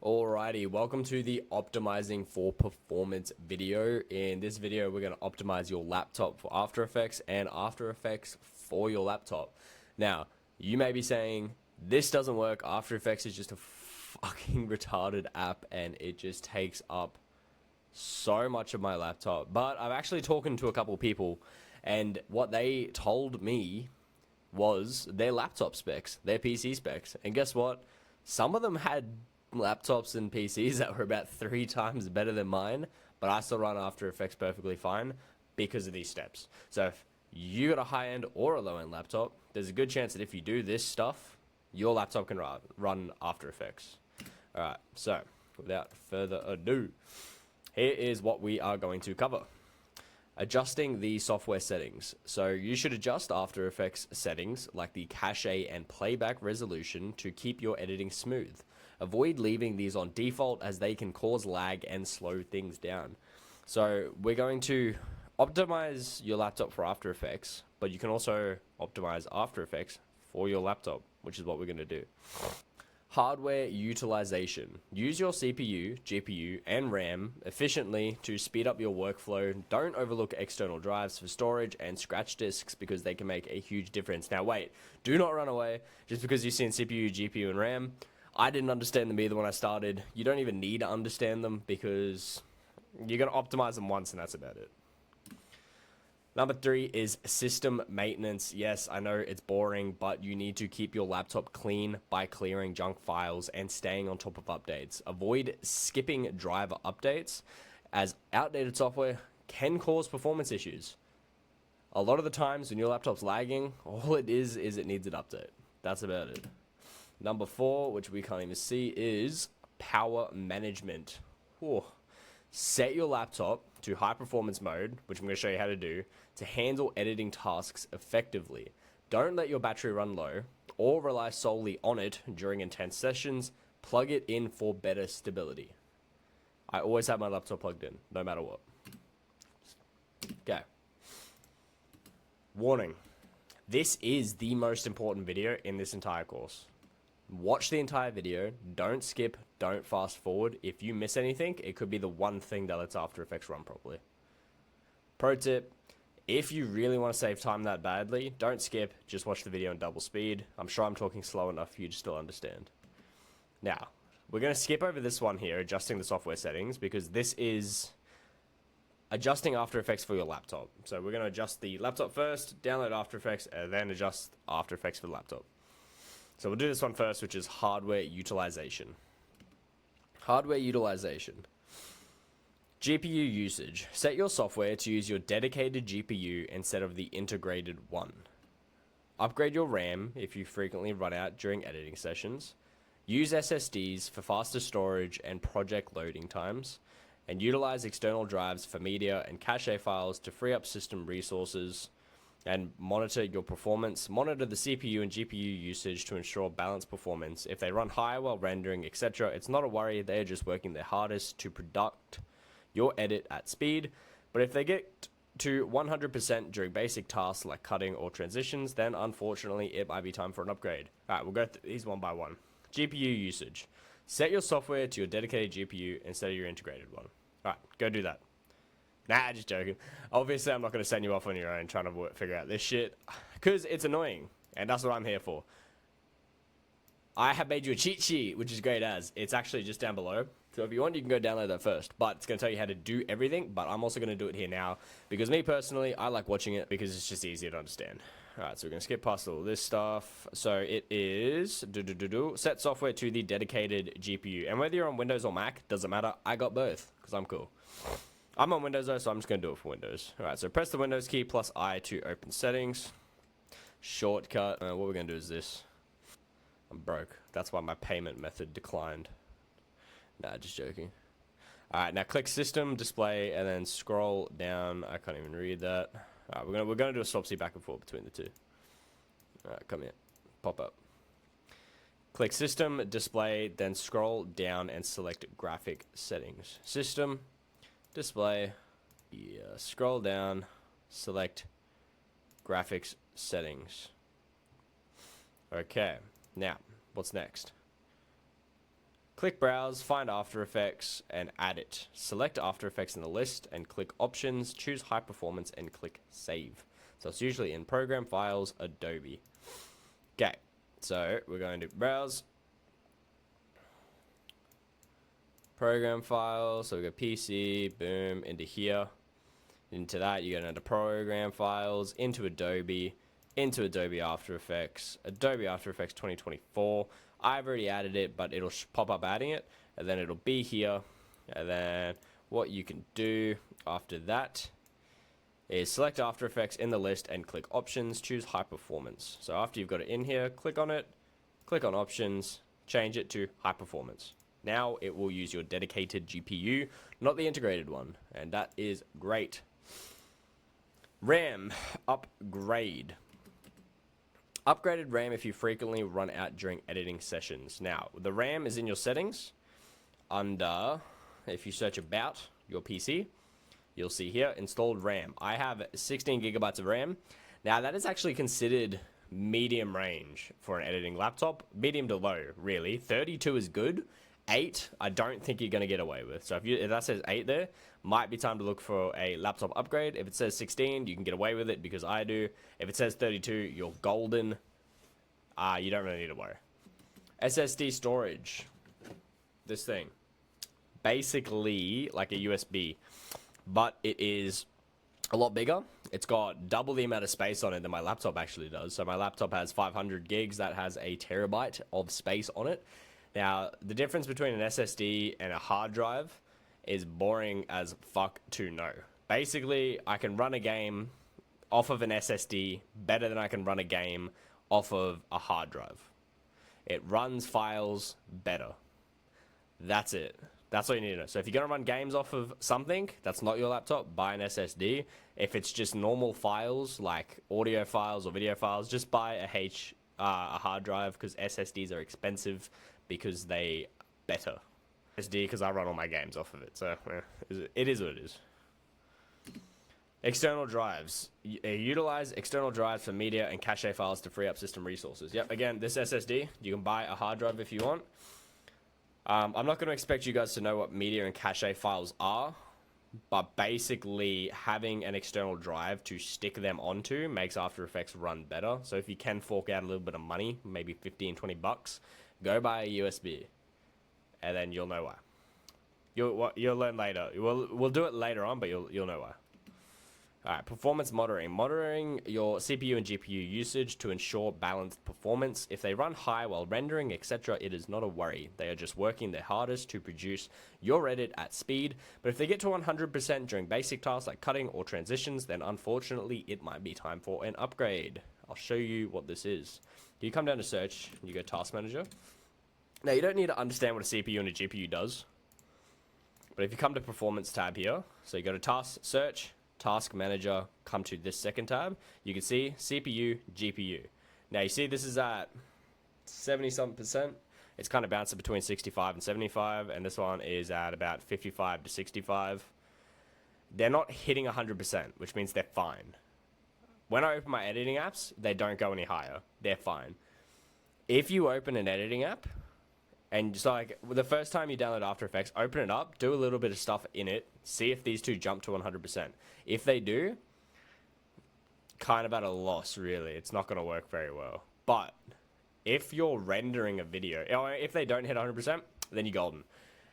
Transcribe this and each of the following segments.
Alrighty, welcome to the optimizing for performance video. In this video, we're going to optimize your laptop for After Effects and After Effects for your laptop. Now, you may be saying, this doesn't work, After Effects is just a fucking retarded app and it just takes up so much of my laptop. But I've actually talked to a couple people and what they told me was their laptop specs, their PC specs. And guess what? Some of them had laptops and PCs that were about 3 times better than mine, but I still run After Effects perfectly fine because of these steps. So if you got a high-end or a low-end laptop, there's a good chance that if you do this stuff, your laptop can run After Effects. Alright, so without further ado, here is what we are going to cover. Adjusting the software settings. So you should adjust After Effects settings like the cache and playback resolution to keep your editing smooth. Avoid leaving these on default as they can cause lag and slow things down. So we're going to optimize your laptop for After Effects, but you can also optimize After Effects for your laptop, which is what we're going to do. Hardware utilization. Use your CPU, GPU, and RAM efficiently to speed up your workflow. Don't overlook external drives for storage and scratch disks because they can make a huge difference. Now wait, do not run away just because you've seen CPU, GPU, and RAM. I didn't understand them either when I started. You don't even need to understand them because you're going to optimize them once and that's about it. Number 3 is system maintenance. Yes, I know it's boring, but you need to keep your laptop clean by clearing junk files and staying on top of updates. Avoid skipping driver updates as outdated software can cause performance issues. A lot of the times when your laptop's lagging, all it is it needs an update. That's about it. Number 4, which we can't even see, is power management. Whew. Set your laptop to high performance mode, which I'm going to show you how to do, to handle editing tasks effectively. Don't let your battery run low or rely solely on it during intense sessions. Plug it in for better stability. I always have my laptop plugged in, no matter what. Okay. Warning. This is the most important video in this entire course. Watch the entire video, don't skip, don't fast forward. If you miss anything, it could be the one thing that lets After Effects run properly. Pro tip, if you really want to save time that badly, don't skip, just watch the video in double speed. I'm sure I'm talking slow enough for you to still understand. Now, we're going to skip over this one here, adjusting the software settings, because this is adjusting After Effects for your laptop. So we're going to adjust the laptop first, download After Effects, and then adjust After Effects for the laptop. So we'll do this one first, which is hardware utilization. Hardware utilization. GPU usage. Set your software to use your dedicated GPU instead of the integrated one. Upgrade your RAM if you frequently run out during editing sessions. Use SSDs for faster storage and project loading times. And utilize external drives for media and cache files to free up system resources. And monitor your performance. Monitor the CPU and GPU usage to ensure balanced performance. If they run high while rendering, etc., it's not a worry. They are just working their hardest to product your edit at speed. But if they get to 100% during basic tasks like cutting or transitions, then unfortunately it might be time for an upgrade. Alright, we'll go through these one by one. GPU usage. Set your software to your dedicated GPU instead of your integrated one. Alright, go do that. Nah, just joking. Obviously, I'm not going to send you off on your own trying to figure out this shit, because it's annoying, and that's what I'm here for. I have made you a cheat sheet, which is great as. It's actually just down below, so if you want, you can go download that first. But it's going to tell you how to do everything, but I'm also going to do it here now, because me personally, I like watching it, because it's just easier to understand. Alright, so we're going to skip past all this stuff. So it is, set software to the dedicated GPU, and whether you're on Windows or Mac, doesn't matter, I got both, because I'm cool. I'm on Windows though, so I'm just going to do it for Windows. Alright, so press the Windows key plus I to open settings. Shortcut. What we're going to do is this. I'm broke. That's why my payment method declined. Nah, just joking. Alright, now click System, Display, and then scroll down. I can't even read that. Alright, we're gonna do a swap back and forth between the two. Alright, come here. Pop up. Click System, Display, then scroll down and select Graphic Settings. System, Display, scroll down, select Graphics Settings. Okay, now, what's next? Click Browse, find After Effects, and add it. Select After Effects in the list, and click Options, choose High Performance, and click Save. So it's usually in Program Files, Adobe. Okay, so we're going to Browse. Program Files, so we go PC, boom, into here. Into that, you go into Program Files, into Adobe After Effects, Adobe After Effects 2024. I've already added it, but it'll pop up adding it, and then it'll be here. And then what you can do after that is select After Effects in the list and click Options, choose High Performance. So after you've got it in here, click on it, click on Options, change it to High Performance. Now it will use your dedicated GPU, not the integrated one, and that is great. RAM upgrade. Upgraded RAM if you frequently run out during editing sessions. Now, the RAM is in your settings under, if you search about your PC, you'll see here, installed RAM. I have 16 gigabytes of RAM. Now, that is actually considered medium range for an editing laptop. Medium to low, really. 32 is good. 8, I don't think you're going to get away with. So if that says 8 there, might be time to look for a laptop upgrade. If it says 16, you can get away with it because I do. If it says 32, you're golden. You don't really need to worry. SSD storage. This thing. Basically like a USB, but it is a lot bigger. It's got double the amount of space on it than my laptop actually does. So my laptop has 500 gigs. That has a terabyte of space on it. Now, the difference between an SSD and a hard drive is boring as fuck to know. Basically, I can run a game off of an SSD better than I can run a game off of a hard drive. It runs files better. That's it. That's all you need to know. So if you're going to run games off of something that's not your laptop, buy an SSD. If it's just normal files, like audio files or video files, just buy a hard drive, because SSDs are expensive because they better. SD because I run all my games off of it, so it is what it is. External drives. Utilize external drives for media and cache files to free up system resources. Yep, again, this SSD, you can buy a hard drive if you want. I'm not going to expect you guys to know what media and cache files are, but basically having an external drive to stick them onto makes After Effects run better. So if you can fork out a little bit of money, maybe 15, 20 bucks, go buy a USB, and then you'll know why. You'll learn later. We'll do it later on, but you'll know why. Alright, performance monitoring. Monitoring your CPU and GPU usage to ensure balanced performance. If they run high while rendering, etc., it is not a worry. They are just working their hardest to produce your edit at speed. But if they get to 100% during basic tasks like cutting or transitions, then unfortunately it might be time for an upgrade. I'll show you what this is. You come down to search, you go task manager. Now you don't need to understand what a CPU and a GPU does. But if you come to performance tab here, so you go to task, search, task manager, come to this second tab, you can see CPU, GPU. Now you see this is at 70-something%. It's kind of bouncing between 65 and 75, and this one is at about 55 to 65. They're not hitting 100%, which means they're fine. When I open my editing apps, they don't go any higher. They're fine. If you open an editing app, and so like the first time you download After Effects, open it up, do a little bit of stuff in it, see if these two jump to 100%. If they do, kind of at a loss, really. It's not going to work very well. But if you're rendering a video, or if they don't hit 100%, then you're golden.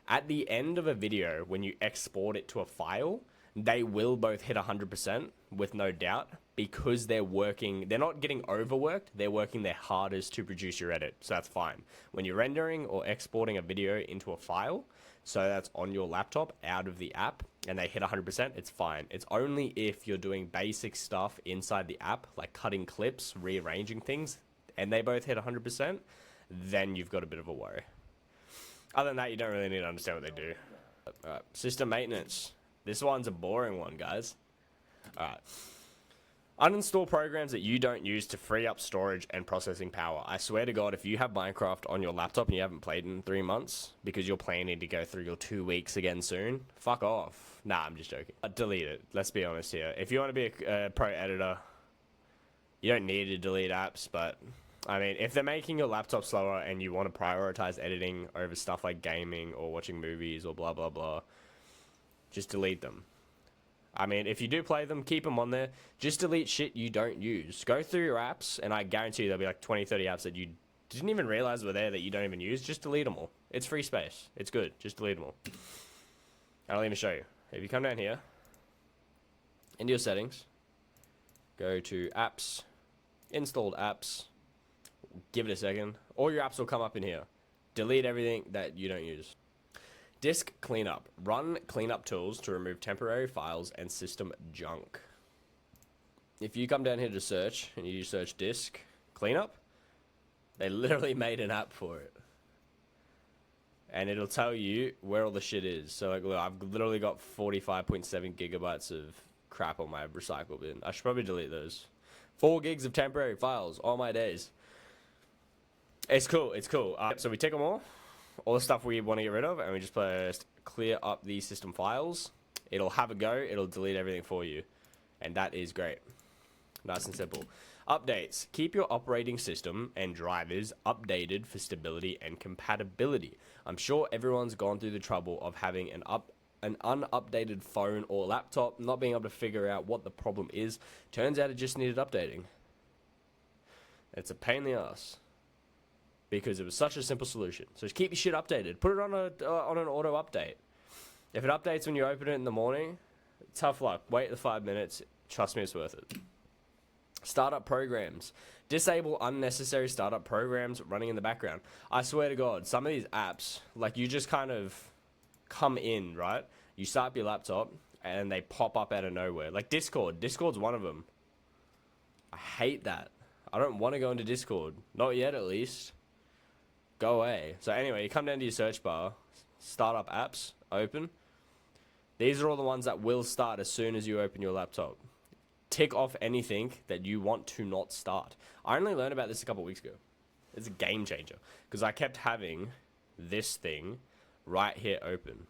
At the end of a video, when you export it to a file, they will both hit 100% with no doubt, because they're not getting overworked, they're working their hardest to produce your edit, so that's fine. When you're rendering or exporting a video into a file, so that's on your laptop out of the app, and they hit 100%, it's fine. It's only if you're doing basic stuff inside the app, like cutting clips, rearranging things, and they both hit 100%, then you've got a bit of a worry. Other than that, you don't really need to understand what they do. Alright, system maintenance. This one's a boring one, guys. Alright. Uninstall programs that you don't use to free up storage and processing power. I swear to God, if you have Minecraft on your laptop and you haven't played in 3 months because you're planning to go through your 2 weeks again soon, fuck off. Nah, I'm just joking. Delete it. Let's be honest here. If you want to be a pro editor, you don't need to delete apps, but I mean, if they're making your laptop slower and you want to prioritize editing over stuff like gaming or watching movies or blah, blah, blah, just delete them. I mean, if you do play them, keep them on there. Just delete shit you don't use. Go through your apps, and I guarantee you there'll be like 20, 30 apps that you didn't even realize were there that you don't even use. Just delete them all. It's free space. It's good. Just delete them all. I'll even show you. If you come down here, into your settings, go to apps, installed apps, give it a second. All your apps will come up in here. Delete everything that you don't use. Disk cleanup. Run cleanup tools to remove temporary files and system junk. If you come down here to search and you search disk cleanup, they literally made an app for it. And it'll tell you where all the shit is. So like, look, I've literally got 45.7 gigabytes of crap on my recycle bin. I should probably delete those. 4 gigs of temporary files, all my days. It's cool, it's cool. So we take them all the stuff we want to get rid of, and we just press clear up these system files. It'll have a go, it'll delete everything for you. And that is great. Nice and simple. Updates. Keep your operating system and drivers updated for stability and compatibility. I'm sure everyone's gone through the trouble of having an unupdated phone or laptop, not being able to figure out what the problem is. Turns out it just needed updating. It's a pain in the ass, because it was such a simple solution. So just keep your shit updated. Put it on an auto update. If it updates when you open it in the morning, tough luck. Wait the 5 minutes. Trust me, it's worth it. Startup programs. Disable unnecessary startup programs running in the background. I swear to God, some of these apps, like, you just kind of come in, right? You start up your laptop and they pop up out of nowhere. Like Discord. Discord's one of them. I hate that. I don't want to go into Discord. Not yet, at least. Go away. So anyway, you come down to your search bar, startup apps, open. These are all the ones that will start as soon as you open your laptop. Tick off anything that you want to not start. I only learned about this a couple weeks ago. It's a game changer, because I kept having this thing right here open.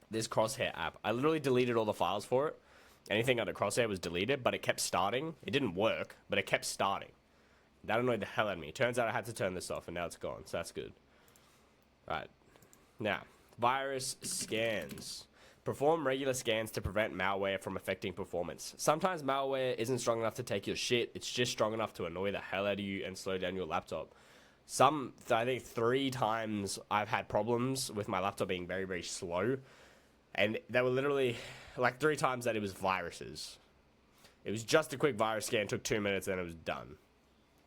This Crosshair app. I literally deleted all the files for it. Anything under Crosshair was deleted, but it kept starting. It didn't work, but it kept starting. That annoyed the hell out of me. Turns out I had to turn this off, and now it's gone, so that's good. Alright. Now, virus scans. Perform regular scans to prevent malware from affecting performance. Sometimes malware isn't strong enough to take your shit. It's just strong enough to annoy the hell out of you and slow down your laptop. I think 3 times I've had problems with my laptop being very, very slow. And they were literally, like, 3 times that it was viruses. It was just a quick virus scan, took 2 minutes, and it was done.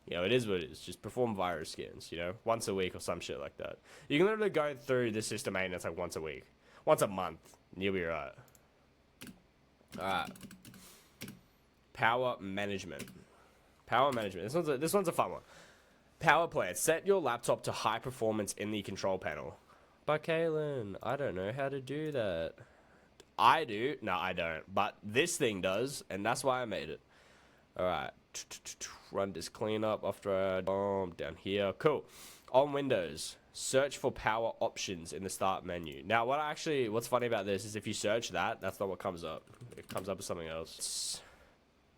You know, it is what it is. Just perform virus scans, you know, once a week or some shit like that. You can literally go through the system maintenance like once a week. Once a month, and you'll be right. Alright. Power management. Power management. This one's a fun one. Power plant. Set your laptop to high performance in the control panel. But Kaylin, I don't know how to do that. I do. No, I don't. But this thing does, and that's why I made it. Alright. Run this cleanup after down here. Cool. On Windows, search for power options in the start menu. Now, what's funny about this is if you search that, that's not what comes up. It comes up with something else.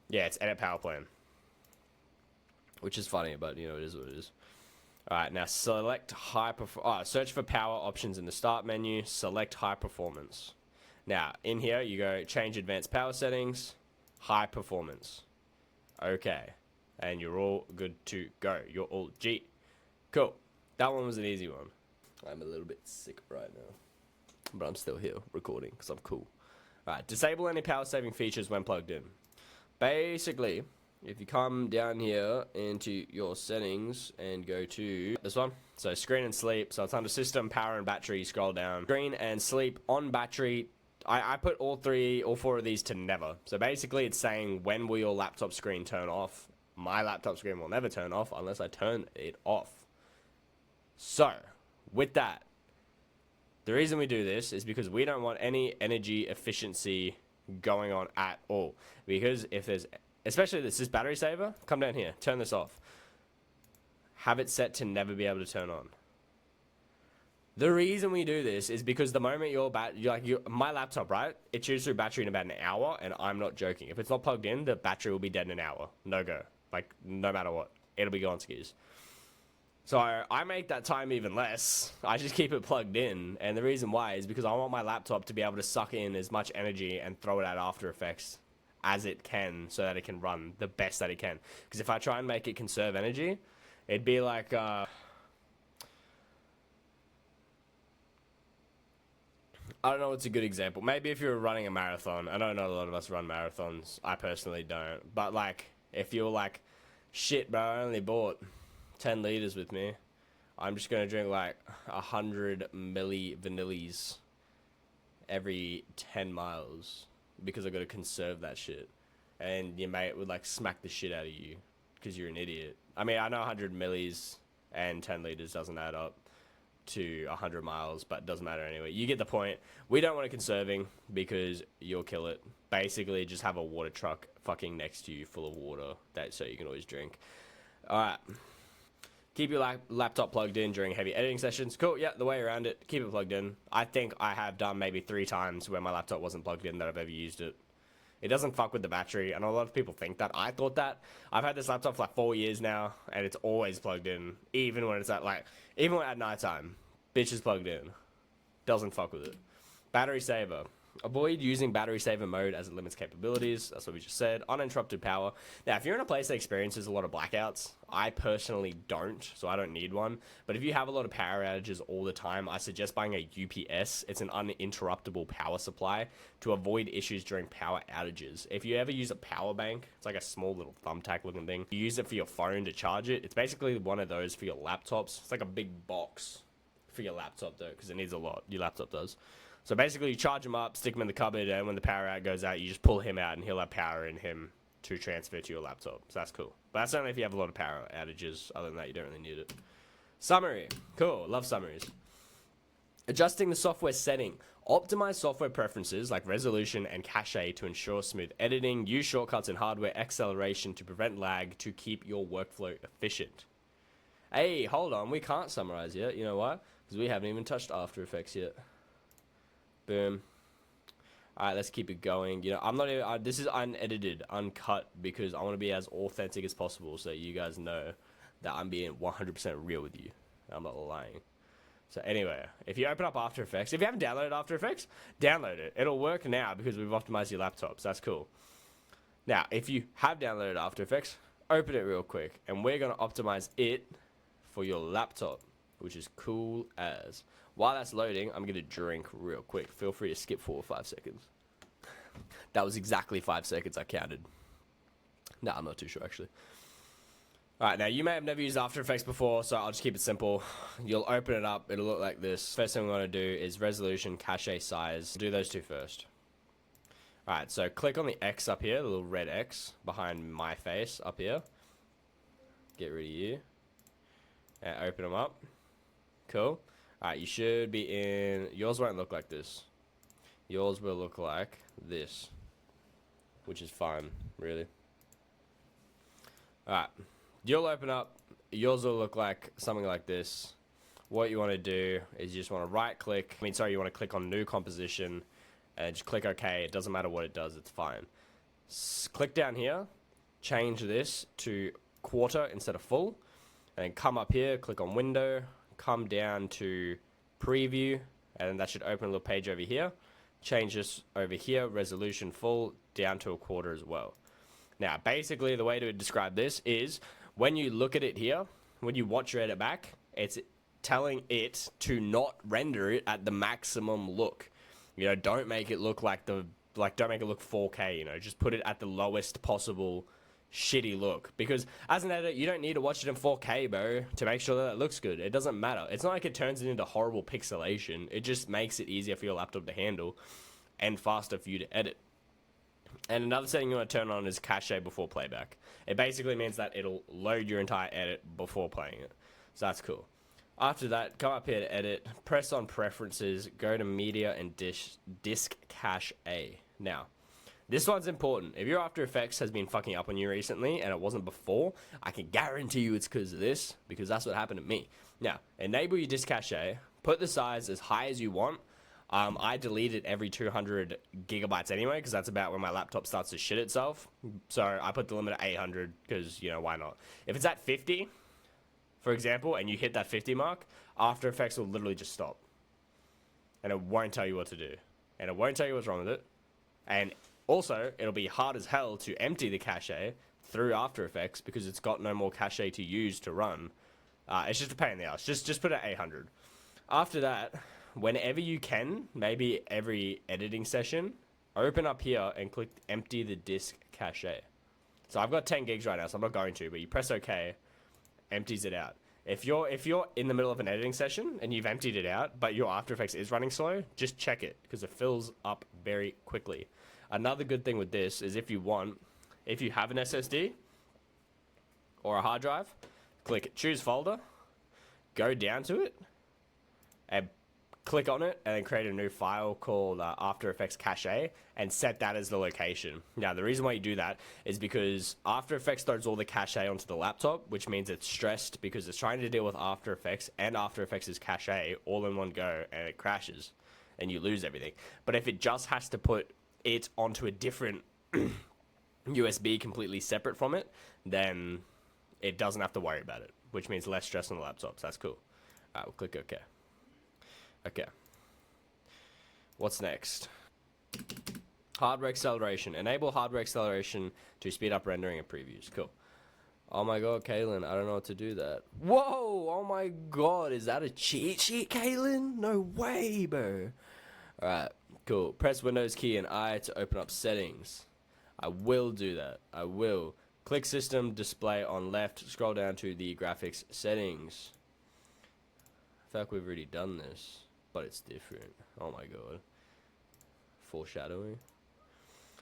It's edit power plan. Which is funny, but you know, it is what it is. Alright, now select search for power options in the start menu. Select high performance. Now, in here, you go change advanced power settings, high performance. Okay. And you're all good to go. You're all G. Cool. That one was an easy one. I'm a little bit sick right now, but I'm still here recording because I'm cool. Alright, disable any power saving features when plugged in. Basically, if you come down here into your settings and go to this one, so screen and sleep, so it's under system, power and battery, scroll down. Screen and sleep on battery. I put all 4 of these to never. So basically it's saying, when will your laptop screen turn off? My laptop screen will never turn off unless I turn it off. So, with that, the reason we do this is because we don't want any energy efficiency going on at all. Because if there's, especially this battery saver, come down here, turn this off. Have it set to never be able to turn on. The reason we do this is because the moment my laptop, right? It chews through battery in about an hour, and I'm not joking. If it's not plugged in, the battery will be dead in an hour. No go. Like, no matter what. it'll be gone skis. So I make that time even less. I just keep it plugged in. And the reason why is because I want my laptop to be able to suck in as much energy and throw it at After Effects as it can so that it can run the best that it can. Because if I try and make it conserve energy, it'd be like... I don't know what's a good example. Maybe if you're running a marathon. I don't know a lot of us run marathons. I personally don't. But like, if you're like, shit bro, I only bought 10 liters with me. I'm just gonna drink like 100 milli vanillis every 10 miles because I gotta conserve that shit. And your mate would like smack the shit out of you because you're an idiot. I mean, I know 100 millis and 10 liters doesn't add up to 100 miles, but it doesn't matter anyway. You get the point. We don't want it conserving because you'll kill it. Basically, just have a water truck fucking next to you full of water so you can always drink. Alright. Keep your laptop plugged in during heavy editing sessions. Cool, yeah, the way around it, keep it plugged in. I think I have done maybe 3 times where my laptop wasn't plugged in that I've ever used it. It doesn't fuck with the battery, and a lot of people think that. I thought that. I've had this laptop for like 4 years now, and it's always plugged in, even when it's even when at nighttime. Bitch is plugged in. Doesn't fuck with it. Battery saver. Avoid using battery saver mode as it limits capabilities. That's what we just said. Uninterrupted power. Now, if you're in a place that experiences a lot of blackouts, I personally don't, so I don't need one. But if you have a lot of power outages all the time, I suggest buying a UPS. It's an uninterruptible power supply to avoid issues during power outages. If you ever use a power bank, it's like a small little thumbtack looking thing. You use it for your phone to charge it. It's basically one of those for your laptops. It's like a big box for your laptop though, because it needs a lot. Your laptop does. So basically, you charge him up, stick him in the cupboard, and when the power out goes out, you just pull him out, and he'll have power in him to transfer to your laptop. So that's cool. But that's only if you have a lot of power outages. Other than that, you don't really need it. Summary. Cool. Love summaries. Adjusting the software setting. Optimize software preferences like resolution and cache to ensure smooth editing. Use shortcuts and hardware acceleration to prevent lag to keep your workflow efficient. Hey, hold on. We can't summarize yet. You know why? Because we haven't even touched After Effects yet. Boom. Alright, let's keep it going. You know, I'm not even... this is unedited, uncut, because I want to be as authentic as possible so you guys know that I'm being 100% real with you. I'm not lying. So anyway, if you open up After Effects... If you haven't downloaded After Effects, download it. It'll work now because we've optimized your laptops. That's cool. Now, if you have downloaded After Effects, open it real quick. And we're going to optimize it for your laptop, which is cool as... While that's loading, I'm going to drink real quick. Feel free to skip 4 or 5 seconds. That was exactly 5 seconds I counted. No, I'm not too sure, actually. Alright, now you may have never used After Effects before, so I'll just keep it simple. You'll open it up. It'll look like this. First thing we want to do is resolution, cache size. Do those 2 first. Alright, so click on the X up here, the little red X behind my face up here. Get rid of you. And open them up. Cool. Alright, you should be in... Yours won't look like this. Yours will look like this. Which is fine, really. Alright. You'll open up. Yours will look like something like this. What you want to do is you just want to right click. You want to click on new composition. And just click OK. It doesn't matter what it does. It's fine. Click down here. Change this to quarter instead of full. And then come up here. Click on window. Come down to preview, and that should open a little page over here. Change this over here, resolution full, down to a quarter as well. Now, basically, the way to describe this is when you look at it here, when you watch your edit back, it's telling it to not render it at the maximum look. You know, don't make it look don't make it look 4K, you know, just put it at the lowest possible shitty look, because as an editor you don't need to watch it in 4K, bro, to make sure that it looks good. It doesn't matter. It's not like it turns it into horrible pixelation. It just makes it easier for your laptop to handle and faster for you to edit. And another setting you want to turn on is cache before playback. It basically means that it'll load your entire edit before playing it, so that's cool. After that, come up here to edit, press on preferences, go to media and disk cache A. Now this one's important. If your After Effects has been fucking up on you recently, and it wasn't before, I can guarantee you it's because of this, because that's what happened to me. Now, enable your disk cache, put the size as high as you want. I delete it every 200 gigabytes anyway, because that's about when my laptop starts to shit itself. So I put the limit at 800 because, you know, why not? If it's at 50, for example, and you hit that 50 mark, After Effects will literally just stop. And it won't tell you what to do. And it won't tell you what's wrong with it. And also, it'll be hard as hell to empty the cache through After Effects because it's got no more cache to use to run. It's just a pain in the ass. Just put it at 800. After that, whenever you can, maybe every editing session, open up here and click empty the disk cache. So I've got 10 gigs right now, so I'm not going to, but you press OK, empties it out. If you're in the middle of an editing session and you've emptied it out, but your After Effects is running slow, just check it because it fills up very quickly. Another good thing with this is if you have an SSD or a hard drive, click choose folder, go down to it, and click on it, and then create a new file called After Effects Cache, and set that as the location. Now, the reason why you do that is because After Effects throws all the cache onto the laptop, which means it's stressed because it's trying to deal with After Effects and After Effects' cache all in one go, and it crashes, and you lose everything. But if it just has to put it onto a different USB completely separate from it, then it doesn't have to worry about it, which means less stress on the laptop, so that's cool. We'll click OK. Okay. What's next? Hardware acceleration. Enable hardware acceleration to speed up rendering and previews. Cool. Oh my god, Kalen, I don't know how to do that. Whoa! Oh my god, is that a cheat sheet, Kalen? No way, bro. Alright, cool. Press Windows key and I to open up settings. I will do that. I will. Click System Display on left. Scroll down to the graphics settings. I feel like we've already done this, but it's different. Oh my god. Foreshadowing.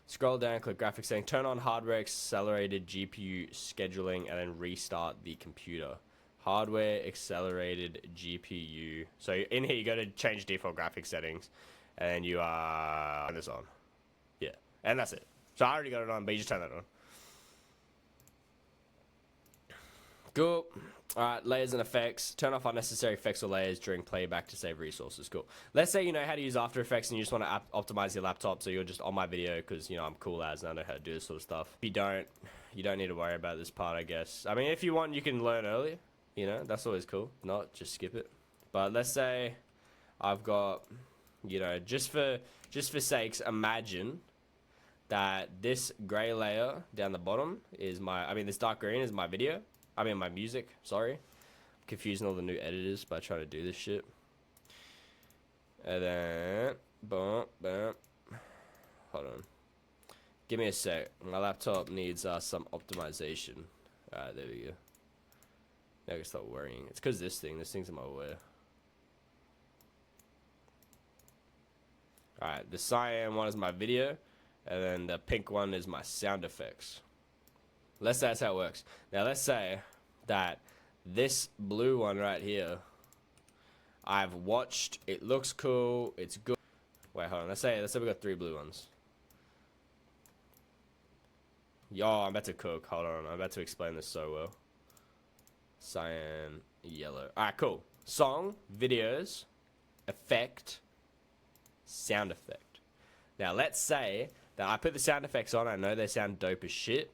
Scroll down, click graphics settings, turn on hardware accelerated GPU scheduling, and then restart the computer. Hardware accelerated GPU. So in here, you go to change default graphics settings, and you turn this on. Yeah, and that's it. So I already got it on, but you just turn that on. Cool. Alright, layers and effects. Turn off unnecessary effects or layers during playback to save resources. Cool. Let's say you know how to use After Effects and you just want to optimize your laptop, so you're just on my video because, you know, I'm cool as and I know how to do this sort of stuff. If you don't need to worry about this part, I guess. I mean, if you want, you can learn early. You know, that's always cool. If not, just skip it. But let's say I've got, you know, just for sakes, imagine that this gray layer down the bottom is this dark green is my video. My music, sorry. I'm confusing all the new editors by trying to do this shit. And then, boom. Hold on. Give me a sec. My laptop needs some optimization. Alright, there we go. Now I can start worrying. It's because this thing's in my way. Alright, the cyan one is my video, and then the pink one is my sound effects. Let's say that's how it works. Now let's say that this blue one right here, I've watched, it looks cool, it's good. Wait, hold on, let's say we got 3 blue ones. Yo, I'm about to cook, hold on, I'm about to explain this so well. Cyan, yellow. Alright, cool. Song, videos, effect, sound effect. Now let's say that I put the sound effects on, I know they sound dope as shit.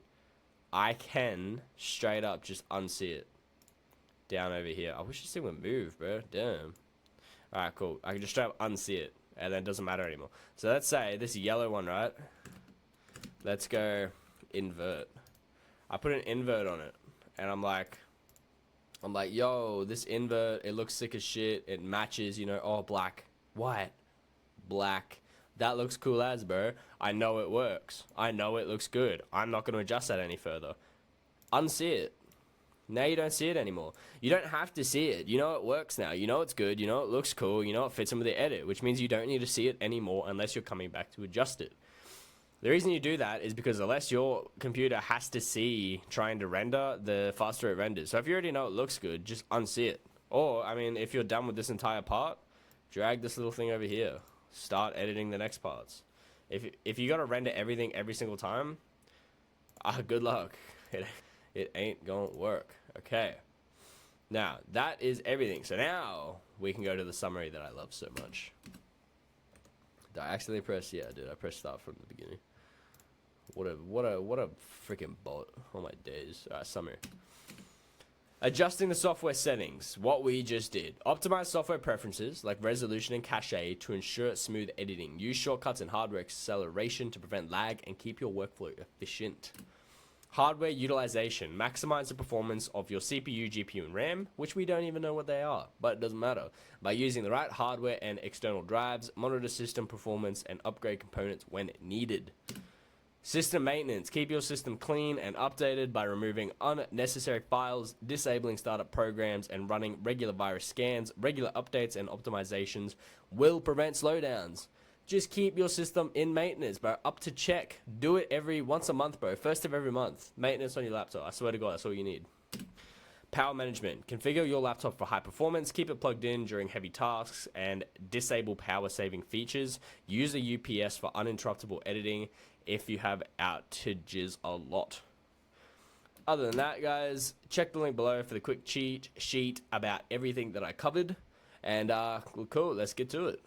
I can straight up just unsee it down over here. I wish this thing would move, bro. Damn. Alright, cool. I can just straight up unsee it, and then it doesn't matter anymore. So let's say this yellow one, right? Let's go invert. I put an invert on it, and I'm like, yo, this invert, it looks sick as shit. It matches, you know, oh, black, white, black. That looks cool as, bro. I know it works. I know it looks good. I'm not going to adjust that any further. Unsee it. Now you don't see it anymore. You don't have to see it. You know it works now. You know it's good. You know it looks cool. You know it fits in with the edit, which means you don't need to see it anymore unless you're coming back to adjust it. The reason you do that is because unless your computer has to see trying to render, the faster it renders. So if you already know it looks good, just unsee it. Or, I mean, if you're done with this entire part, drag this little thing over here. Start editing the next parts. If you gotta render everything every single time, good luck. It ain't gonna work. Okay. Now, that is everything. So now, we can go to the summary that I love so much. Did I accidentally press? Yeah, I did. I pressed start from the beginning. What a freaking bot. Oh my days. Alright, summary. Adjusting the software settings, what we just did. Optimize software preferences like resolution and cache to ensure smooth editing. Use shortcuts and hardware acceleration to prevent lag and keep your workflow efficient. Hardware utilization, maximize the performance of your CPU, GPU, and RAM, which we don't even know what they are, but it doesn't matter. By using the right hardware and external drives, monitor system performance and upgrade components when needed. System maintenance. Keep your system clean and updated by removing unnecessary files, disabling startup programs, and running regular virus scans. Regular updates and optimizations will prevent slowdowns. Just keep your system in maintenance, bro. Up to check. Do it once a month, bro. First of every month. Maintenance on your laptop. I swear to God, that's all you need. Power management. Configure your laptop for high performance. Keep it plugged in during heavy tasks and disable power saving features. Use a UPS for uninterruptible editing if you have outages a lot. Other than that, guys, check the link below for the quick cheat sheet about everything that I covered. And cool, let's get to it.